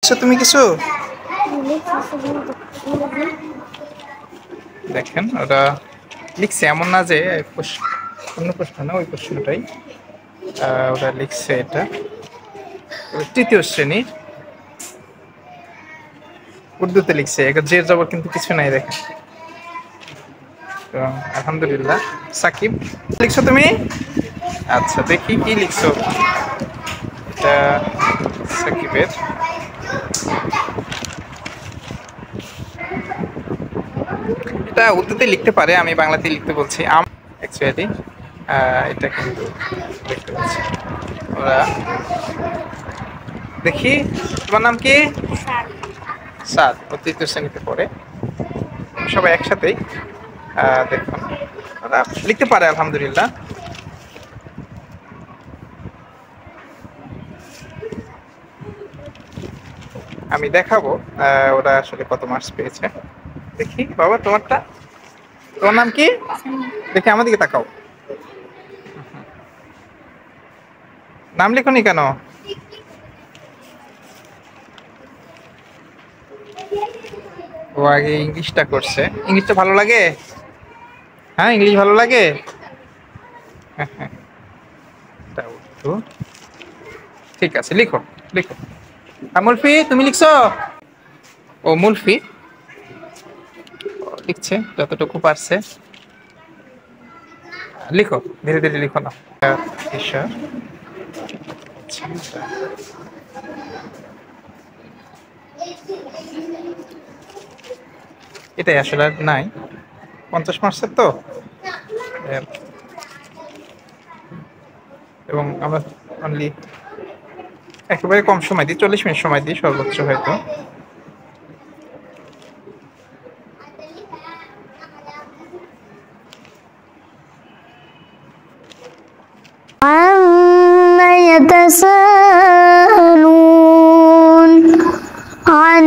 তুমি কিছু দেখেন ওটা লিখছে, এমন না যে অন্য প্রশ্ন না, ওই প্রশ্নটাই ওটা লিখছে। এটা তৃতীয় শ্রেণীর উর্দুতে লিখছে, এটা জের জবর কিন্তু কিছু নাই দেখেন। তো আলহামদুলিল্লাহ। সাকিব লিখছো তুমি? আচ্ছা দেখি কি লিখছো। এটা সাকিবের। এটা উর্দুতে লিখতে পারে, আমি বাংলাতে লিখতে বলছি। অ্যাকচুয়ালি এটা কিন্তু দেখতে পাচ্ছি ওরা। দেখি তোমার নাম কি? সাদ। ও তৃতীয় শ্রেণীতে পড়ে। সবাই একসাথেই দেখুন ওরা লিখতে পারে আলহামদুলিল্লাহ। আমি দেখাবো ওরা আসলে কত মার্কস পেয়েছে। দেখি বাবা তোমারটা, তোমার নাম কি? দেখি আমার দিকে তাকাও। নাম লিখোনি কেন? ও আগে ইংলিশটা করছে। ইংলিশটা ভালো লাগে? হ্যাঁ ইংলিশ ভালো লাগে। হ্যাঁ হ্যাঁ, ঠিক আছে লিখো লিখো। মুলফি তুমি লিখছো? ও মুলফি লিখছে যতটুকু পারছে। লিখো ধীরে ধীরে লিখো না। ঈশ্বর, এটাই আসলে আর নাই। 50 মার্কসের তো, এবং আমরা অনলি একেবারে কম সময় দিই, 40 মিনিট সময় দিই সর্বোচ্চ হয়তো। عما يتساءلون عن